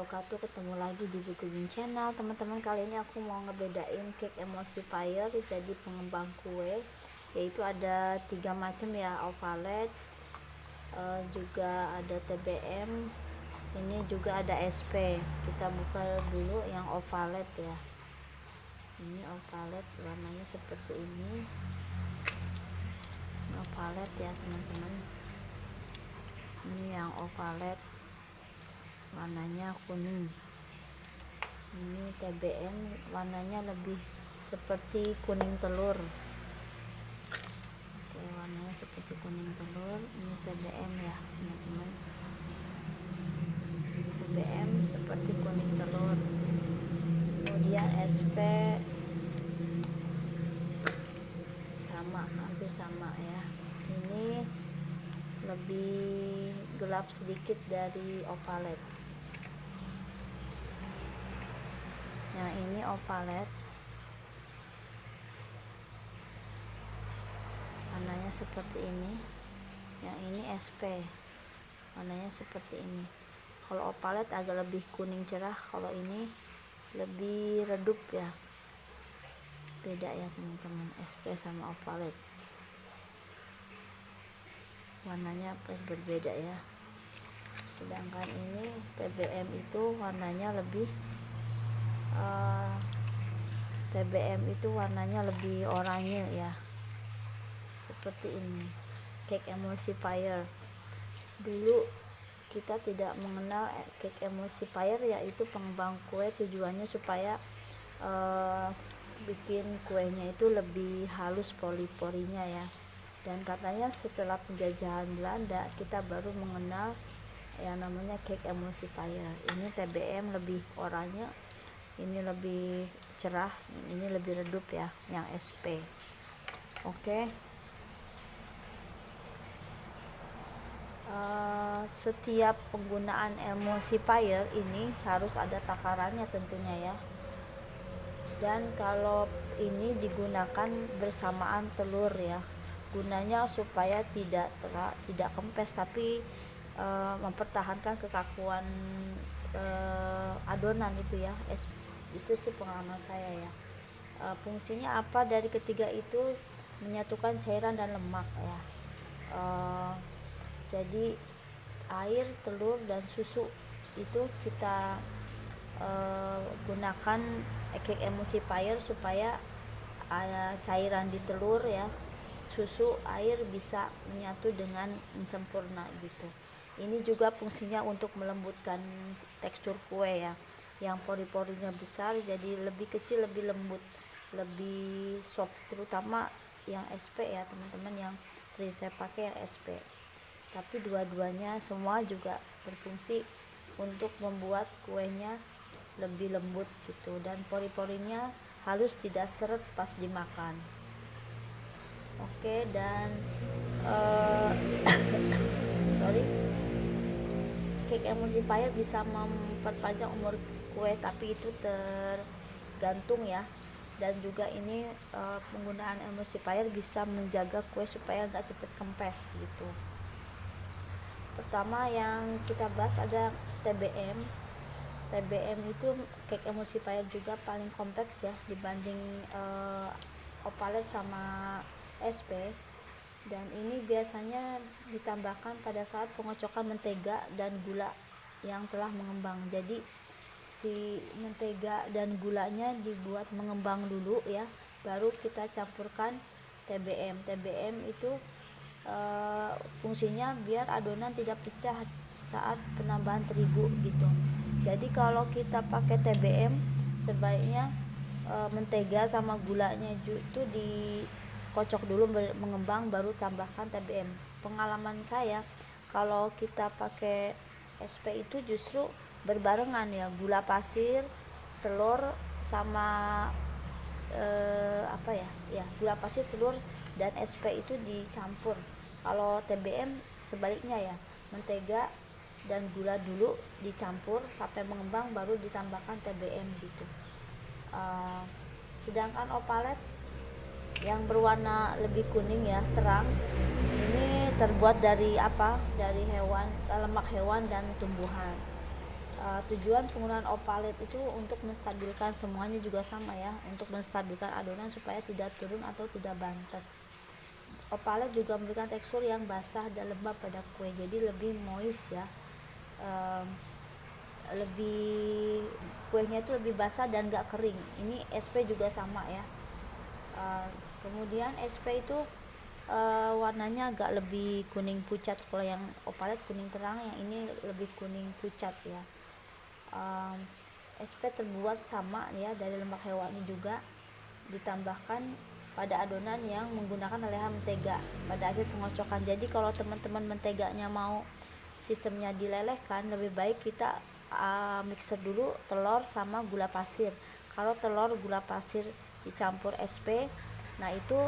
wabarakatuh. Ketemu lagi di Buku Channel teman-teman. Kali ini aku mau ngebedain cake emulsifier jadi pengembang kue, yaitu ada 3 macam ya, ovalet, juga ada TBM, ini juga ada SP. Kita buka dulu yang ovalet ya. Ini ovalet, warnanya seperti ini ovalet ya teman-teman. Ini yang ovalet, warnanya kuning. Ini TBM, warnanya lebih seperti kuning telur. Oke, warnanya seperti kuning telur. Ini TBM ya teman-teman. TBM seperti kuning telur. Kemudian SP sama, hampir sama ya. Ini lebih gelap sedikit dari ovalet. Nah, ini ovalet, warnanya seperti ini. Yang ini SP, warnanya seperti ini. Kalau ovalet agak lebih kuning cerah, kalau ini lebih redup ya. Beda ya teman-teman, SP sama ovalet, warnanya pas berbeda ya. Sedangkan ini TBM itu warnanya lebih TBM itu warnanya lebih oranye ya, seperti ini. Cake emulsifier, dulu kita tidak mengenal cake emulsifier, yaitu pengembang kue, tujuannya supaya bikin kuenya itu lebih halus pori-porinya ya. Dan katanya setelah penjajahan Belanda kita baru mengenal yang namanya cake emulsifier. Ini TBM lebih oranye, ini lebih cerah, ini lebih redup ya, yang SP. Oke. Setiap penggunaan emulsifier ini harus ada takarannya tentunya ya. Dan kalau ini digunakan bersamaan telur ya, gunanya supaya tidak kempes, tapi mempertahankan kekakuan adonan itu ya. Itu sih pengalaman saya ya. Fungsinya apa dari ketiga itu? Menyatukan cairan dan lemak ya. Jadi air, telur, dan susu itu kita gunakan cake emulsifier supaya cairan di telur ya, susu, air bisa menyatu dengan sempurna gitu. Ini juga fungsinya untuk melembutkan tekstur kue ya, yang pori-porinya besar jadi lebih kecil, lebih lembut, lebih soft, terutama yang SP ya teman-teman, yang sering saya pakai yang SP. Tapi dua-duanya semua juga berfungsi untuk membuat kuenya lebih lembut gitu, dan pori-porinya halus, tidak seret pas dimakan. Oke, dan cake emulsifier bisa memperpanjang umur kue, tapi itu tergantung ya. Dan juga ini penggunaan emulsifier bisa menjaga kue supaya nggak cepet kempes gitu. Pertama yang kita bahas ada TBM. TBM itu cake emulsifier juga paling kompleks ya dibanding ovalet sama SP. Dan ini biasanya ditambahkan pada saat pengocokan mentega dan gula yang telah mengembang. Jadi si mentega dan gulanya dibuat mengembang dulu ya, baru kita campurkan TBM. TBM itu fungsinya biar adonan tidak pecah saat penambahan terigu gitu. Jadi kalau kita pakai TBM, sebaiknya mentega sama gulanya itu dikocok dulu mengembang, baru tambahkan TBM. Pengalaman saya kalau kita pakai SP itu justru berbarengan ya, gula pasir, telur sama gula pasir, telur, dan SP itu dicampur. Kalau TBM sebaliknya ya, mentega dan gula dulu dicampur sampai mengembang, baru ditambahkan TBM gitu. Sedangkan ovalet yang berwarna lebih kuning ya, terang, ini terbuat dari apa? Dari hewan, lemak hewan dan tumbuhan. Tujuan penggunaan opalet itu untuk menstabilkan, semuanya juga sama ya, untuk menstabilkan adonan supaya tidak turun atau tidak bantet. Opalet juga memberikan tekstur yang basah dan lembab pada kue, jadi lebih moist ya, lebih kuenya itu lebih basah dan gak kering. Ini SP juga sama ya. Kemudian SP itu warnanya agak lebih kuning pucat, kalau yang opalet kuning terang, yang ini lebih kuning pucat ya. SP terbuat sama ya dari lemak hewani juga, ditambahkan pada adonan yang menggunakan lelehan mentega pada akhir pengocokan. Jadi kalau teman-teman menteganya mau sistemnya dilelehkan, lebih baik kita mixer dulu telur sama gula pasir. Kalau telur gula pasir dicampur SP, nah itu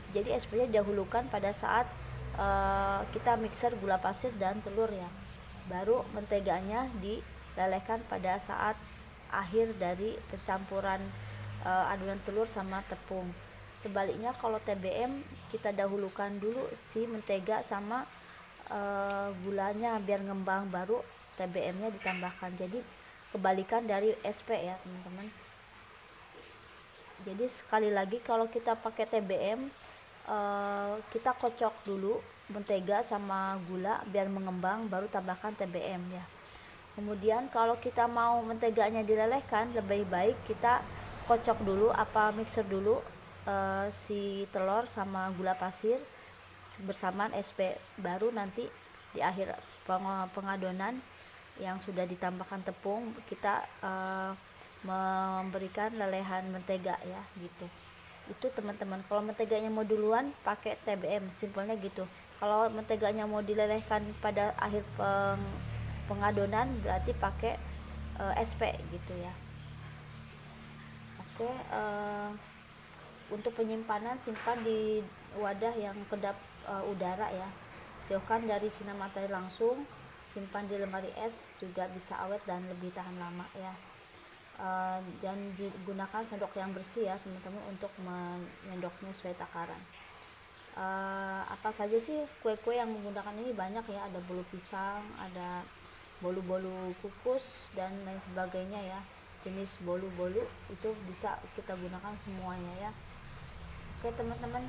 jadi SP nya didahulukan pada saat kita mixer gula pasir dan telur ya, baru menteganya dilelehkan pada saat akhir dari pencampuran adonan telur sama tepung. Sebaliknya kalau TBM kita dahulukan dulu si mentega sama gulanya biar ngembang, baru TBM-nya ditambahkan. Jadi kebalikan dari SP ya teman-teman. Jadi sekali lagi, kalau kita pakai TBM kita kocok dulu mentega sama gula biar mengembang, baru tambahkan TBM ya. Kemudian kalau kita mau menteganya dilelehkan, lebih baik kita kocok dulu, mixer dulu si telur sama gula pasir bersamaan SP, baru nanti di akhir pengadonan yang sudah ditambahkan tepung kita memberikan lelehan mentega ya gitu. Itu teman-teman, kalau menteganya mau duluan pakai TBM, simpelnya gitu. Kalau menteganya mau dilelehkan pada akhir pengadonan, berarti pakai SP gitu ya. Oke, untuk penyimpanan, simpan di wadah yang kedap udara ya, jauhkan dari sinar matahari langsung, simpan di lemari es juga bisa awet dan lebih tahan lama ya. Dan digunakan sendok yang bersih ya teman-teman untuk menyendoknya sesuai takaran. Apa saja sih kue-kue yang menggunakan ini? Banyak ya, ada bolu pisang, ada bolu-bolu kukus dan lain sebagainya ya. Jenis bolu-bolu itu bisa kita gunakan semuanya ya. Oke teman-teman,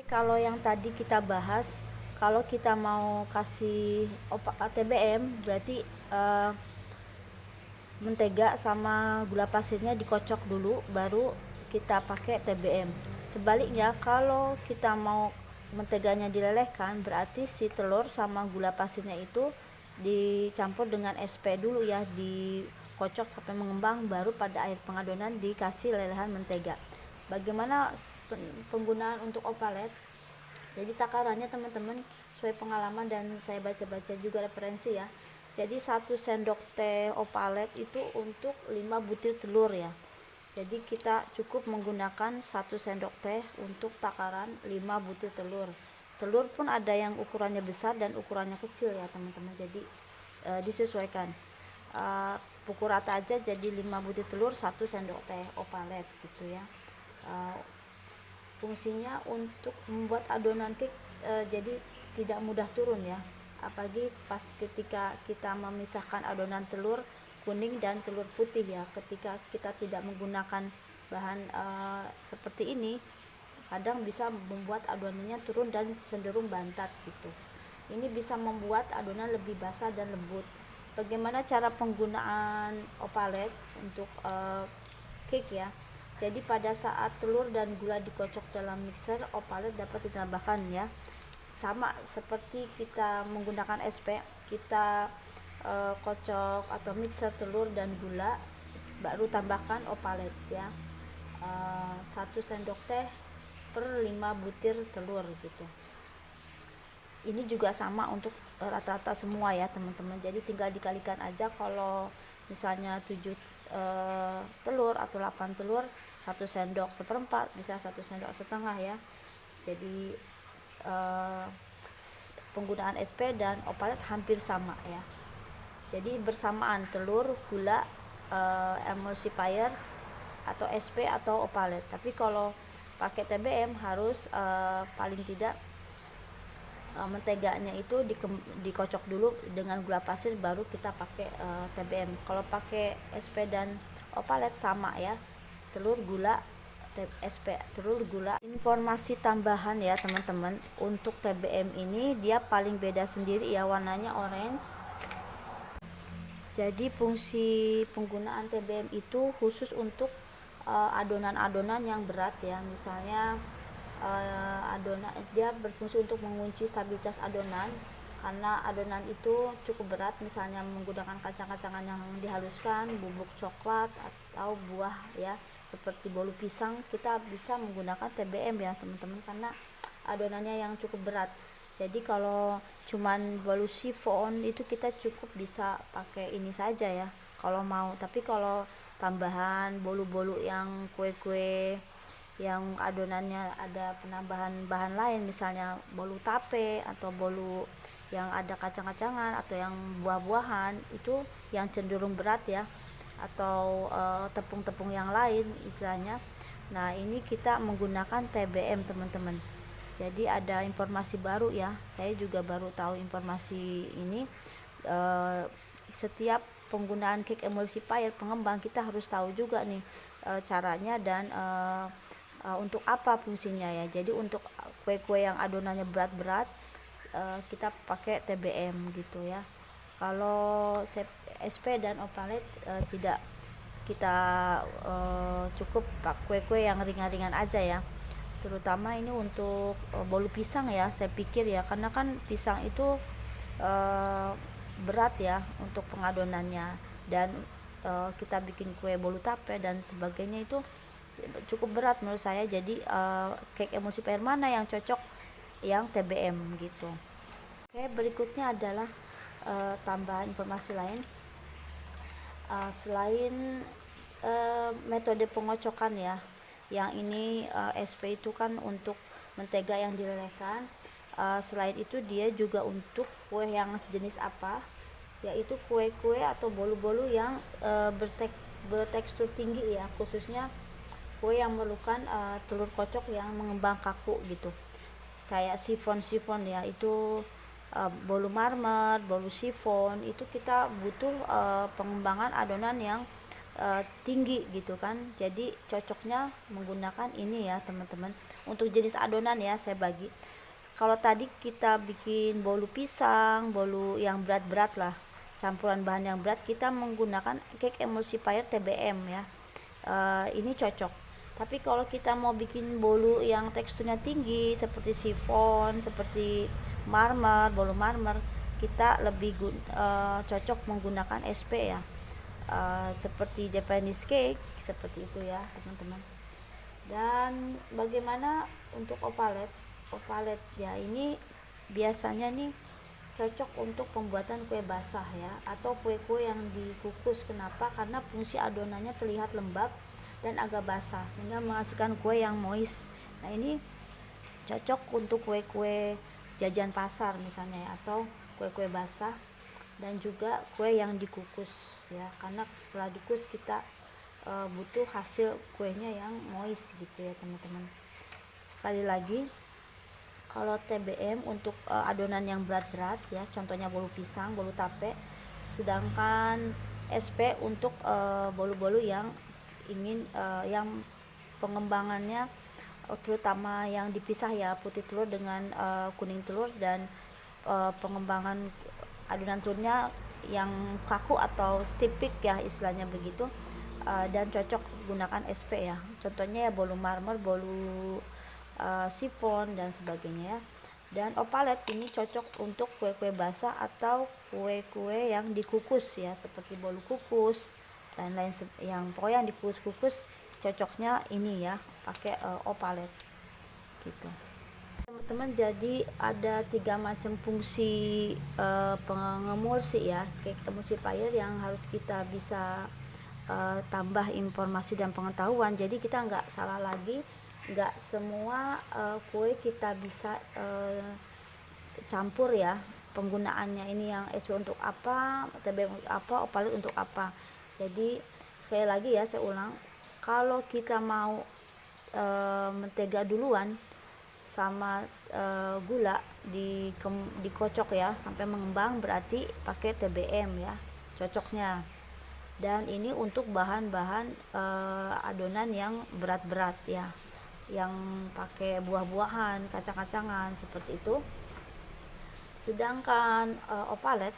kalau yang tadi kita bahas, kalau kita mau kasih TBM berarti mentega sama gula pasirnya dikocok dulu, baru kita pakai TBM. Sebaliknya kalau kita mau menteganya dilelehkan, berarti si telur sama gula pasirnya itu dicampur dengan SP dulu ya, dikocok sampai mengembang, baru pada akhir pengadonan dikasih lelehan mentega. Bagaimana penggunaan untuk opalet? Jadi takarannya teman-teman sesuai pengalaman dan saya baca-baca juga referensi ya. Jadi 1 sendok teh opalet itu untuk 5 butir telur ya. Jadi kita cukup menggunakan 1 sendok teh untuk takaran 5 butir telur. Telur pun ada yang ukurannya besar dan ukurannya kecil ya teman-teman, jadi disesuaikan. Pukul rata aja, jadi 5 butir telur 1 sendok teh opalet gitu ya. Fungsinya untuk membuat adonan cake jadi tidak mudah turun ya, apalagi pas ketika kita memisahkan adonan telur kuning dan telur putih ya. Ketika kita tidak menggunakan bahan seperti ini, kadang bisa membuat adonannya turun dan cenderung bantat gitu. Ini bisa membuat adonan lebih basah dan lembut. Bagaimana cara penggunaan opalet untuk cake ya? Jadi pada saat telur dan gula dikocok dalam mixer, opalet dapat ditambahkan ya. Sama seperti kita menggunakan SP, kita kocok atau mixer telur dan gula, baru tambahkan opalet ya. 1 sendok teh per 5 butir telur gitu. Ini juga sama untuk rata-rata semua ya teman-teman, jadi tinggal dikalikan aja. Kalau misalnya 7 telur atau 8 telur, 1 sendok seperempat, bisa 1 sendok setengah ya. Jadi penggunaan SP dan opalet hampir sama ya. Jadi bersamaan telur, gula, emulsifier atau SP atau opalet. Tapi kalau pakai TBM harus paling tidak menteganya itu dikocok dulu dengan gula pasir, baru kita pakai TBM. Kalau pakai SP dan opalet sama ya, telur, gula, SP, telur, gula. Informasi tambahan ya teman-teman, untuk TBM ini dia paling beda sendiri ya, warnanya orange. Jadi fungsi penggunaan TBM itu khusus untuk adonan-adonan yang berat ya, misalnya adonan, dia berfungsi untuk mengunci stabilitas adonan karena adonan itu cukup berat, misalnya menggunakan kacang-kacangan yang dihaluskan, bubuk coklat atau buah ya seperti bolu pisang, kita bisa menggunakan TBM ya teman-teman, karena adonannya yang cukup berat. Jadi kalau cuman bolu chiffon itu kita cukup bisa pakai ini saja ya kalau mau. Tapi kalau tambahan bolu-bolu yang kue-kue yang adonannya ada penambahan bahan lain, misalnya bolu tape atau bolu yang ada kacang-kacangan atau yang buah-buahan, itu yang cenderung berat ya, atau tepung-tepung yang lain istilahnya. Nah ini kita menggunakan TBM teman-teman. Jadi ada informasi baru ya, saya juga baru tahu informasi ini. Setiap penggunaan cake emulsifier pengembang kita harus tahu juga nih caranya dan untuk apa fungsinya ya. Jadi untuk kue-kue yang adonannya berat-berat kita pakai TBM gitu ya. Kalau SP dan opalet tidak, kita cukup kue-kue yang ringan-ringan aja ya, terutama ini untuk bolu pisang ya, saya pikir ya, karena kan pisang itu berat ya untuk pengadonannya, dan kita bikin kue bolu tape dan sebagainya itu cukup berat menurut saya. Jadi cake emulsifier mana yang cocok? Yang TBM gitu. Oke, berikutnya adalah tambahan informasi lain. Selain metode pengocokan ya, yang ini SP itu kan untuk mentega yang dilelehkan. Selain itu dia juga untuk kue yang jenis apa, yaitu kue-kue atau bolu-bolu yang bertekstur tinggi ya, khususnya kue yang memerlukan telur kocok yang mengembang kaku gitu, kayak chiffon ya, itu bolu marmer, bolu chiffon, itu kita butuh pengembangan adonan yang tinggi gitu kan. Jadi cocoknya menggunakan ini ya teman-teman. Untuk jenis adonan ya saya bagi, kalau tadi kita bikin bolu pisang, bolu yang berat-berat lah, campuran bahan yang berat, kita menggunakan cake emulsifier TBM ya. Ini cocok. Tapi kalau kita mau bikin bolu yang teksturnya tinggi seperti chiffon, seperti marmer, bolu marmer, kita lebih cocok menggunakan SP ya. Seperti Japanese cake seperti itu ya teman-teman. Dan bagaimana untuk opalet? Opalet ya ini biasanya nih cocok untuk pembuatan kue basah ya, atau kue-kue yang dikukus. Kenapa? Karena fungsi adonannya terlihat lembab dan agak basah sehingga menghasilkan kue yang moist. Nah ini cocok untuk kue-kue jajan pasar misalnya ya, atau kue-kue basah dan juga kue yang dikukus ya, karena setelah dikukus kita butuh hasil kuenya yang moist gitu ya teman-teman. Sekali lagi, kalau TBM untuk adonan yang berat-berat ya, contohnya bolu pisang, bolu tape, sedangkan SP untuk bolu-bolu yang ingin yang pengembangannya terutama yang dipisah ya, putih telur dengan kuning telur, dan pengembangan adonan telurnya yang kaku atau stipik ya istilahnya begitu, dan cocok gunakan SP ya, contohnya ya bolu marmer, bolu chiffon dan sebagainya ya. Dan opalet ini cocok untuk kue-kue basah atau kue-kue yang dikukus ya, seperti bolu kukus dan lain yang pokoknya yang dikukus-kukus, cocoknya ini ya pakai opalet gitu teman-teman. Jadi ada 3 macam fungsi pengemulsi ya, cake emulsifier, yang harus kita bisa tambah informasi dan pengetahuan. Jadi kita nggak salah lagi, nggak semua kue kita bisa campur ya penggunaannya. Ini yang SP untuk apa, TBM untuk apa, opalet untuk apa. Jadi sekali lagi ya saya ulang, kalau kita mau mentega duluan, sama gula dikocok ya sampai mengembang, berarti pakai TBM ya cocoknya. Dan ini untuk bahan-bahan adonan yang berat-berat ya, yang pakai buah-buahan, kacang-kacangan seperti itu. Sedangkan opalet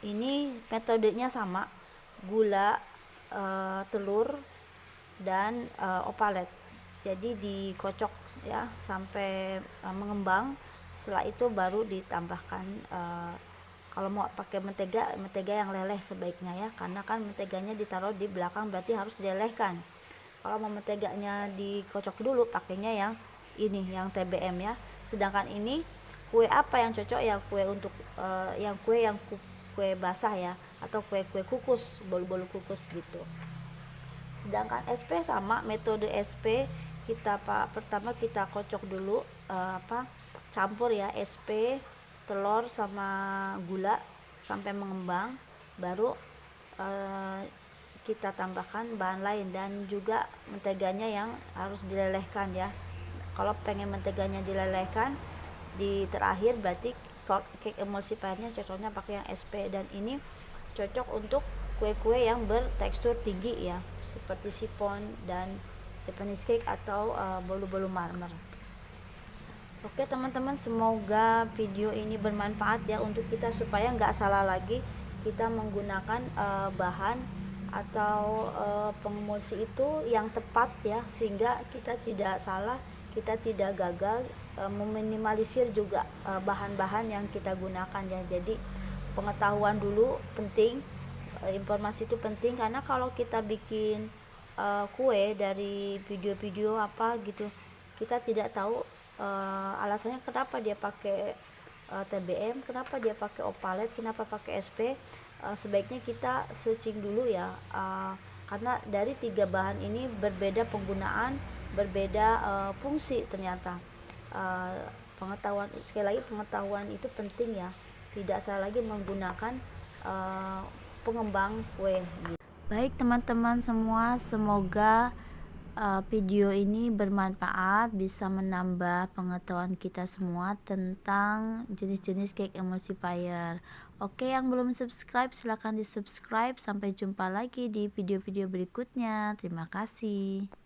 ini metodenya sama, gula, telur, dan opalet. Jadi dikocok ya sampai mengembang. Setelah itu baru ditambahkan kalau mau pakai mentega yang leleh sebaiknya ya, karena kan menteganya ditaruh di belakang, berarti harus dilelehkan. Kalau mau menteganya dikocok dulu, pakainya yang ini, yang TBM ya. Sedangkan ini kue apa yang cocok ya, kue untuk yang kue basah ya, atau kue kukus, bolu-bolu kukus gitu. Sedangkan SP sama, metode SP kita pertama kita kocok dulu, campur ya SP, telur sama gula sampai mengembang, baru kita tambahkan bahan lain, dan juga menteganya yang harus dilelehkan ya. Kalau pengen menteganya dilelehkan di terakhir, berarti cake emulsifiernya cocoknya pakai yang SP. Dan ini cocok untuk kue-kue yang bertekstur tinggi ya, seperti chiffon dan Japanese cake atau bolu-bolu marmer. Oke teman-teman, semoga video ini bermanfaat ya untuk kita, supaya nggak salah lagi kita menggunakan bahan atau pengemulsi itu yang tepat ya, sehingga kita tidak salah, kita tidak gagal, meminimalisir juga bahan-bahan yang kita gunakan ya. Jadi pengetahuan dulu penting, informasi itu penting, karena kalau kita bikin kue dari video-video apa gitu, kita tidak tahu alasannya kenapa dia pakai TBM, kenapa dia pakai opalet, kenapa pakai SP. Sebaiknya kita searching dulu ya, karena dari 3 bahan ini berbeda penggunaan, berbeda fungsi ternyata. Pengetahuan, sekali lagi pengetahuan itu penting ya, tidak salah lagi menggunakan pengembang kue gitu. Baik teman-teman semua, semoga video ini bermanfaat, bisa menambah pengetahuan kita semua tentang jenis-jenis cake emulsifier. Oke, yang belum subscribe silahkan di subscribe. Sampai jumpa lagi di video-video berikutnya. Terima kasih.